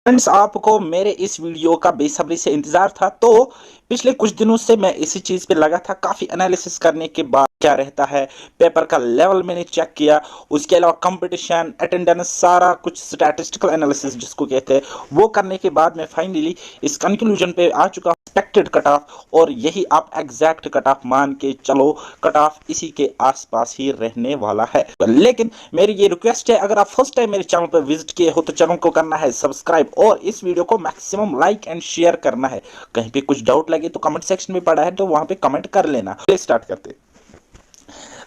Friends, आपको मेरे इस वीडियो का बेसब्री से इंतजार था। तो पिछले कुछ दिनों से मैं इसी चीज पे लगा था। काफी एनालिसिस करने के बाद क्या रहता है, पेपर का लेवल मैंने चेक किया, उसके अलावा कंपटीशन, अटेंडेंस, सारा कुछ स्टैटिस्टिकल एनालिसिस जिसको कहते हैं, वो करने के बाद मैं फाइनली इस कंक्लूजन पे आ चुका हूं, एक्सपेक्टेड कट ऑफ। और यही आप एग्जैक्ट कट ऑफ मान के चलो, कट ऑफ इसी के आसपास ही रहने वाला है। लेकिन मेरी ये रिक्वेस्ट है, अगर आप फर्स्ट टाइम मेरे चैनल पर विजिट किए हो तो चैनल को करना है सब्सक्राइब और इस वीडियो को मैक्सिमम लाइक एंड शेयर करना है। कहीं पे कुछ डाउट लगे तो कमेंट सेक्शन में पड़ा है, तो वहां पे कमेंट कर लेना। स्टार्ट करते।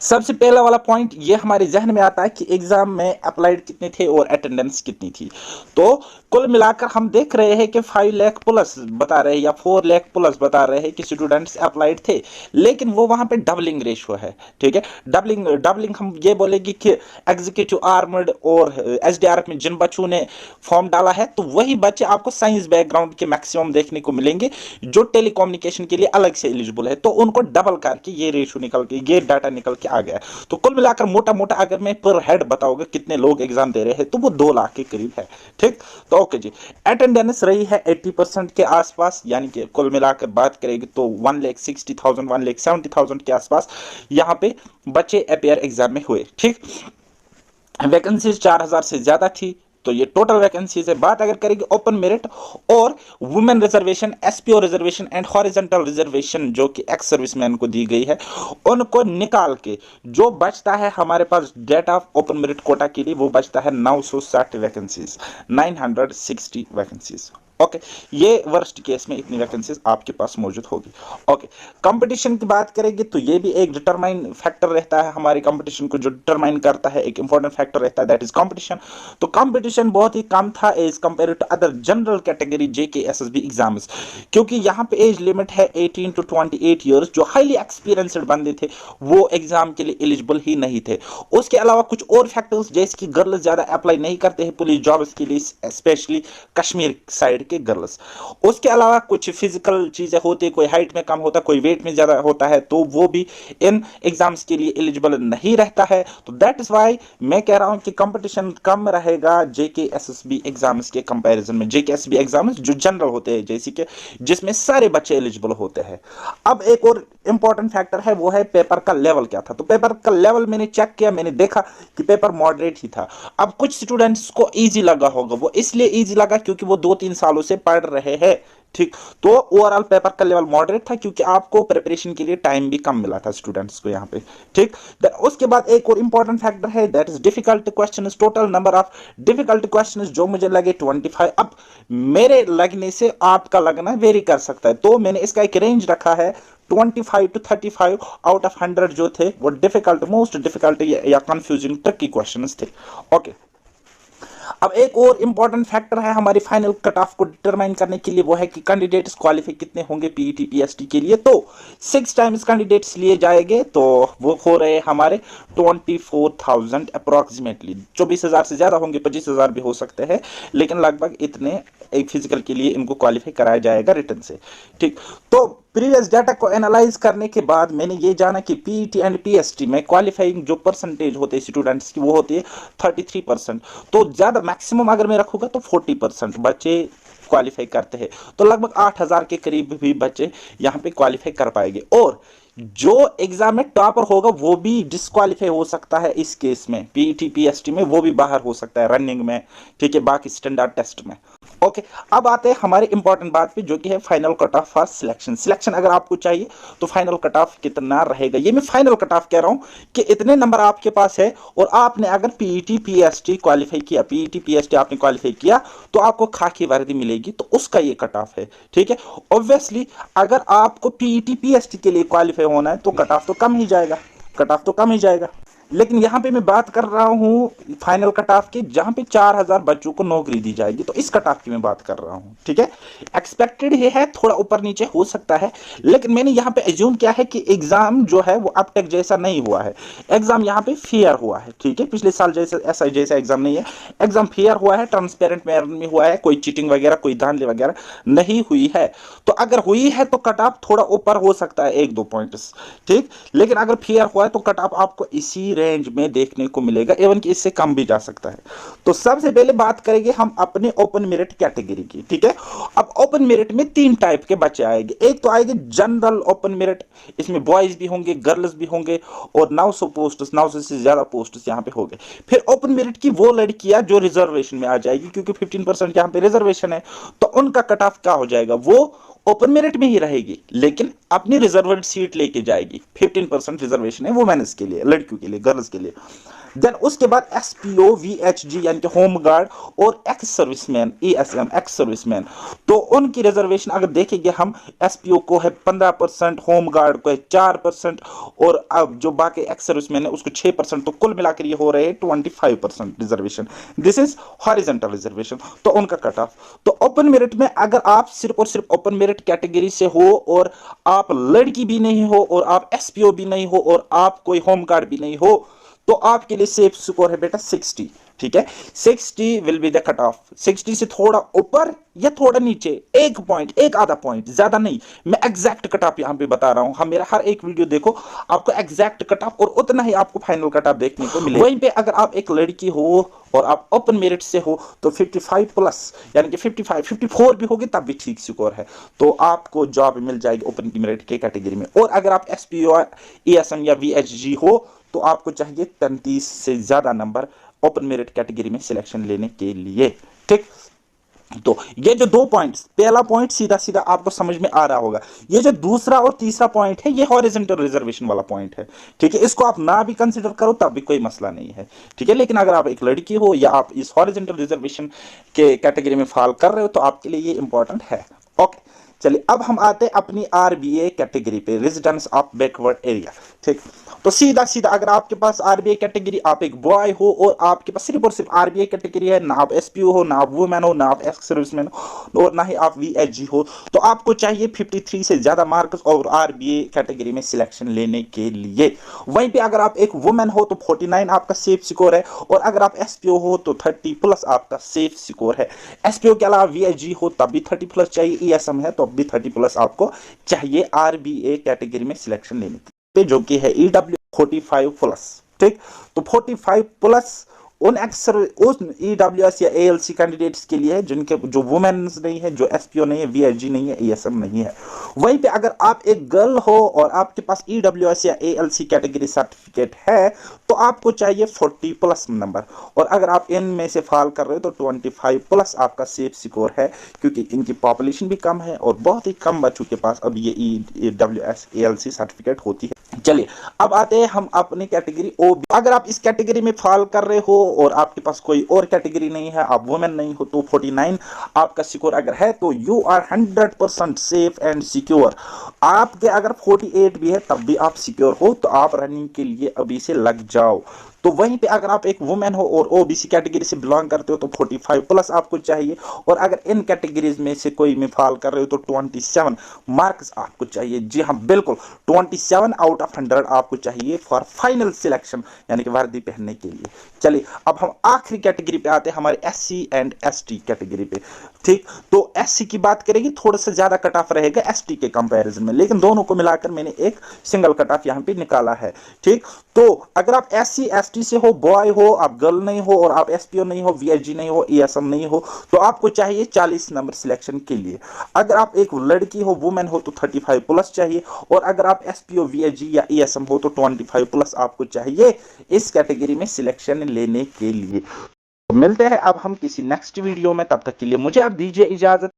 सबसे पहला वाला पॉइंट ये हमारे जहन में आता है कि एग्जाम में अप्लाइड कितने थे और अटेंडेंस कितनी थी। तो कुल मिलाकर हम देख रहे हैं कि 5 लाख प्लस बता रहे हैं या 4 लाख प्लस बता रहे हैं कि स्टूडेंट्स अप्लाइड थे, लेकिन वो वहां पे डबलिंग रेशियो है। ठीक है, डबलिंग डबलिंग हम ये बोलेंगे कि एग्जीक्यूटिव आर्मड और एसडीआरएफ में जिन बच्चों ने फॉर्म डाला है, तो वही बच्चे आपको साइंस बैकग्राउंड के मैक्सिमम देखने को मिलेंगे जो टेलीकम्युनिकेशन के लिए अलग से एलिजिबल है। तो उनको डबल करके ये रेशियो निकल के, ये डाटा निकल के आ गया। तो कुल मिलाकर मोटा मोटा अगर मैं पर हेड बताओगे कितने लोग एग्जाम दे रहे हैं, तो वो 2 लाख के करीब है। ठीक, तो ओके जी। अटेंडेंस रही है 80% के आसपास, यानी कि कुल मिलाकर बात करेंगे तो 1,60,000 1,70,000 के आसपास यहाँ पे बच्चे अपेयर एग्जाम में हुए। ठीक, वैकेंसीज 4,000 से ज्यादा थी। तो ये टोटल वैकेंसीज है। बात अगर करेंगे ओपन मेरिट और women reservation, SPO reservation and horizontal reservation जो कि एक्स सर्विसमैन को दी गई है, उनको निकाल के जो बचता है हमारे पास that of open merit quota के लिए, वो बचता है 960 वैकेंसीज, 960 वैकेंसीज। ओके, ये वर्स्ट केस में इतनी वैकेंसीज आपके पास मौजूद होगी। ओके, कंपटीशन की बात करेंगे तो ये भी एक डिटरमाइन फैक्टर रहता है। हमारे कंपटीशन को जो डिटरमाइन करता है, एक इंपॉर्टेंट फैक्टर रहता है, दैट इज कंपटीशन। तो कंपटीशन बहुत ही कम था as compare to other general category JKSSB exams, क्योंकि यहाँ पे एज लिमिट है 18 टू 28 ईयर्स। जो हाईली एक्सपीरियंस्ड बंदे थे वो एग्जाम के लिए एलिजिबल ही नहीं थे। उसके अलावा कुछ और फैक्टर्स, जैसे कि गर्ल्स ज्यादा अप्लाई नहीं करते हैं पुलिस जॉब्स के लिए, स्पेशली कश्मीर साइड के गर्ल्स। उसके अलावा कुछ फिजिकल चीजें होती है, कोई हाइट में कम होता है, कोई वेट में ज्यादा होता है, तो वो भी इन एग्जाम्स के लिए एलिजिबल नहीं रहता है। तो दैट इज वाई मैं कह रहा हूं कि कंपटीशन कम रहेगा जेकेएसएसबी एग्जाम्स के कंपैरिजन में। जेकेएसएसबी एग्जाम्स जो जनरल होते हैं, जैसे कि जिसमें सारे बच्चे एलिजिबल होते हैं। अब एक और इंपॉर्टेंट फैक्टर है, वो है पेपर का लेवल क्या था। तो पेपर का लेवल मैंने चेक किया, मैंने देखा कि पेपर मॉडरेट ही था। अब कुछ स्टूडेंट्स को इजी लगा होगा, वो इसलिए इजी लगा क्योंकि वो 2-3 सालों से पढ़ रहे हैं। ठीक, तो ओवरऑल पेपर का लेवल मॉडरेट था क्योंकि आपको प्रिपरेशन के लिए टाइम भी कम मिला था स्टूडेंट्स को यहाँ पे। ठीक, उसके बाद एक और इंपॉर्टेंट फैक्टर है, that is difficult question. Total number of difficult question जो मुझे लगे 25। अब मेरे लगने से आपका लगना वेरी कर सकता है, तो मैंने इसका एक रेंज रखा है 25 टू 35 आउट ऑफ 100 जो थे वो डिफिकल्ट, मोस्ट डिफिकल्ट या कंफ्यूजिंग ट्रिकी क्वेश्चंस थे। ओके, अब एक और इंपॉर्टेंट फैक्टर है हमारी फाइनल कट ऑफ को डिटरमाइन करने के लिए, वो है कि कैंडिडेट्स क्वालिफाई कितने होंगे पीईटी पीएसटी के लिए। तो 6 टाइम्स कैंडिडेट्स लिए जाएंगे, तो वो हो रहे हमारे 24,000 अप्रोक्सीमेटली। 24,000 से ज्यादा होंगे, 25,000 भी हो सकते हैं, लेकिन लगभग इतने एक फिजिकल के लिए इनको क्वालिफाई कराया जाएगा रिटर्न से। ठीक, तो प्रीवियस डाटा को एनालाइज करने के बाद मैंने ये जाना कि पीईटी एंड पीएसटी में क्वालिफाइंग जो परसेंटेज होते हैं स्टूडेंट्स की, वो होती है 33%। तो ज्यादा मैक्सिमम अगर मैं रखूंगा तो 40% बच्चे क्वालिफाई करते हैं। तो लगभग 8,000 के करीब भी बच्चे यहाँ पे क्वालिफाई कर पाएंगे। और जो एग्जाम में टॉपर होगा वो भी डिस्क्वालीफाई हो सकता है इस केस में, पीईटी पीएसटी में वो भी बाहर हो सकता है रनिंग में। ठीक है, बाकी स्टैंडर्ड टेस्ट में। ओके, अब आते हैं हमारे इंपॉर्टेंट बात पे, जो कि है final cut off for selection. Selection अगर आपको चाहिए तो फाइनल कट ऑफ कितना रहेगा। ये मैं फाइनल कट ऑफ कह रहा हूं कि इतने नंबर आपके पास है और आपने अगर पीईटी पीएसटी क्वालिफाई किया, पीईटी पीएसटी आपने क्वालिफाई किया, तो आपको खाकी वर्दी मिलेगी, तो उसका ये कट ऑफ है। ठीक है, ऑब्वियसली अगर आपको पीईटी पीएसटी के लिए क्वालिफाई होना है तो कट ऑफ तो कम ही जाएगा, कट ऑफ तो कम ही जाएगा। लेकिन यहां पे मैं बात कर रहा हूं फाइनल कट ऑफ की, जहां पे 4,000 बच्चों को नौकरी दी जाएगी, तो इस कट ऑफ की मैं बात कर रहा हूं। ठीक है, एक्सपेक्टेड ये है, थोड़ा ऊपर नीचे हो सकता है, लेकिन मैंने यहां पे एज्यूम किया है कि एग्जाम जो है वो अब तक जैसा नहीं हुआ है। एग्जाम यहां पे फेयर हुआ है। ठीक है, पिछले साल जैसे ऐसा जैसा एग्जाम नहीं है, एग्जाम फेयर हुआ है, ट्रांसपेरेंट मैनर में हुआ है, कोई चीटिंग वगैरह, कोई धांधली वगैरह नहीं हुई है। तो अगर हुई है तो कट ऑफ थोड़ा ऊपर हो सकता है 1-2 पॉइंट्स। ठीक, लेकिन अगर फेयर हुआ है तो कट ऑफ आपको इसी रेंज में देखने को मिलेगा, एवं कि इससे कम भी जा सकता है। तो सबसे पहले बात करेंगे हम अपने ओपन मेरिट कैटेगरी की, ठीक है। अब ओपन मेरिट में 3 टाइप के बच्चे आएंगे। एक तो आएंगे जनरल ओपन मेरिट, इसमें बॉयज भी होंगे, गर्ल्स भी होंगे, और 900 पोस्ट, 900 से ज्यादा पोस्ट यहाँ पे हो गए। फिर ओपन मेरिट की वो लड़कियां जो रिजर्वेशन में आ जाएगी, क्योंकि 15% यहाँ पे रिजर्वेशन है, तो उनका कट ऑफ क्या हो जाएगा, वो ओपन मेरिट में ही रहेगी, लेकिन अपनी रिजर्वेड सीट लेके जाएगी। 15% रिजर्वेशन है वुमेन्स के लिए, लड़कियों के लिए, गर्ल्स के लिए। देन उसके बाद एसपीओ, वीएचजी यानी कि होम गार्ड, और ex serviceman, ESM ex serviceman, तो उनकी रिजर्वेशन अगर देखेंगे हम, एसपीओ को है 15%, होम गार्ड को है 4%, और अब जो बाकी एक्स सर्विसमैन है उसको 6%, तो कुल मिलाकर ये हो रहे हैं 25% reservation. This is horizontal reservation, तो उनका कट ऑफ। तो ओपन मेरिट में अगर आप सिर्फ और सिर्फ ओपन मेरिट कैटेगरी से हो, और आप लड़की भी नहीं हो, और आप एसपीओ भी नहीं हो, और आप कोई होम गार्ड भी नहीं हो, तो आपके लिए सेफ स्कोर है बेटा 60, ठीक है। 60 will be the cut off. 60 से थोड़ा ऊपर या थोड़ा नीचे, एक पॉइंट, एक आधा पॉइंट, ज्यादा नहीं। मैं एग्जैक्ट कट ऑफ यहां पे बता रहा हूं, हम मेरा हर एक वीडियो देखो, आपको एग्जैक्ट कट ऑफ और उतना ही आपको फाइनल कट ऑफ देखने को मिलेगा। वहीं पे अगर आप एक लड़की हो और आप ओपन मेरिट से हो, तो 55 प्लस यानी कि 55, 54 भी होगी तब भी ठीक स्कोर है, तो आपको जॉब मिल जाएगी ओपन मेरिट के कैटेगरी में। और अगर आप एसपीओ, ईएसएम या वीएचजी हो, तो आपको चाहिए 33 से ज्यादा नंबर ओपन मेरिट कैटेगरी में सिलेक्शन लेने के लिए, ठीक। तो ये जो 2 पॉइंट्स, पहला पॉइंट सीधा सीधा आपको समझ में आ रहा होगा। ये जो दूसरा और तीसरा पॉइंट है, ये हॉरिजॉन्टल रिजर्वेशन वाला पॉइंट है, ठीक है। इसको आप ना भी कंसीडर करो तब भी कोई मसला नहीं है, ठीक है। लेकिन अगर आप एक लड़की हो या आप इस हॉरिजॉन्टल रिजर्वेशन के कैटेगरी में फॉल कर रहे हो, तो आपके लिए ये इंपॉर्टेंट है। ओके, चलिए अब हम आते हैं अपनी आरबीए कैटेगरी पे, रेजिडेंस ऑफ बैकवर्ड एरिया, ठीक। तो सीधा सीधा अगर आपके पास आरबीए कैटेगरी, आप एक बॉय हो और आपके पास सिर्फ और सिर्फ आरबीए कैटेगरी है, ना आप एसपीओ हो, ना आप वुमेन हो, ना आप एक्स सर्विसमैन हो, और ना ही आप वीएचजी हो, तो आपको चाहिए 53 से ज्यादा मार्क्स और आरबीए कैटेगरी में सिलेक्शन लेने के लिए। वहीं पे अगर आप एक वुमेन हो तो 49 आपका सेफ स्कोर है, और अगर आप एसपीओ हो तो 30 प्लस आपका सेफ स्कोर है। एसपीओ के अलावा वीएचजी हो तब भी 30 प्लस चाहिए, ईएसएम है तो भी 30 प्लस आपको चाहिए आरबीए कैटेगरी में सिलेक्शन लेने पे, जो कि है ईडब्ल्यू 45 प्लस, ठीक। तो 45 प्लस उन ईडब्ल्यूएस या एएलसी कैंडिडेट्स के लिए है जिनके, जो वुमेन्स नहीं है, जो एसपीओ नहीं है, वीएचजी नहीं है, ईएसएम नहीं है। वहीं पे अगर आप एक गर्ल हो और आपके पास ईडब्ल्यूएस या एएलसी कैटेगरी सर्टिफिकेट है, तो आपको चाहिए 40 प्लस नंबर, और अगर आप इनमें से फॉल कर रहे हो तो 25 प्लस आपका सेफ स्कोर है, क्योंकि इनकी पॉपुलेशन भी कम है और बहुत ही कम बच्चों के पास अब ये ईडब्ल्यूएस एएलसी सर्टिफिकेट होती है। चलिए अब आते हैं हम अपनी कैटेगरी ओ। अगर आप इस कैटेगरी में फॉल कर रहे हो और आपके पास कोई और कैटेगरी नहीं है, आप वुमेन नहीं हो, तो 49 आपका स्कोर अगर है, तो you are 100% safe and secure. आपके अगर 48 भी है तब भी आप सिक्योर हो, तो आप रनिंग के लिए अभी से लग जाओ। तो वहीं पे अगर आप एक वुमेन हो और ओबीसी कैटेगरी से बिलोंग करते हो, तो 45 प्लस आपको चाहिए, और अगर इन कैटेगरीज में से कोई में फॉल कर रहे हो तो 27 मार्क्स आपको चाहिए। जी हाँ, बिल्कुल 27 आउट ऑफ 100 आपको चाहिए फॉर फाइनल सिलेक्शन, यानी कि वर्दी पहनने के लिए। चलिए अब हम आखिरी कैटेगरी पे आते हैं, हमारे एससी एंड एसटी कैटेगरी पे, ठीक। तो एससी की बात करेंगे, थोड़ा सा ज्यादा कट ऑफ रहेगा एसटी के कंपैरिजन में, लेकिन दोनों को मिलाकर मैंने एक सिंगल कट ऑफ यहाँ पे निकाला है, ठीक। तो अगर आप एससी एसटी से हो, बॉय हो, आप गर्ल नहीं हो, और आप एसपीओ नहीं हो, वीएचजी नहीं हो, ईएसएम नहीं हो, तो आपको चाहिए 40 नंबर सिलेक्शन के लिए। अगर आप एक लड़की हो, वुमेन हो, तो 35 प्लस चाहिए, और अगर आप एसपीओ, वीएचजी या ईएसएम हो तो 25 प्लस आपको चाहिए इस कैटेगरी में सिलेक्शन लेने के लिए। तो मिलते हैं अब हम किसी नेक्स्ट वीडियो में, तब तक के लिए मुझे आप दीजिए इजाजत।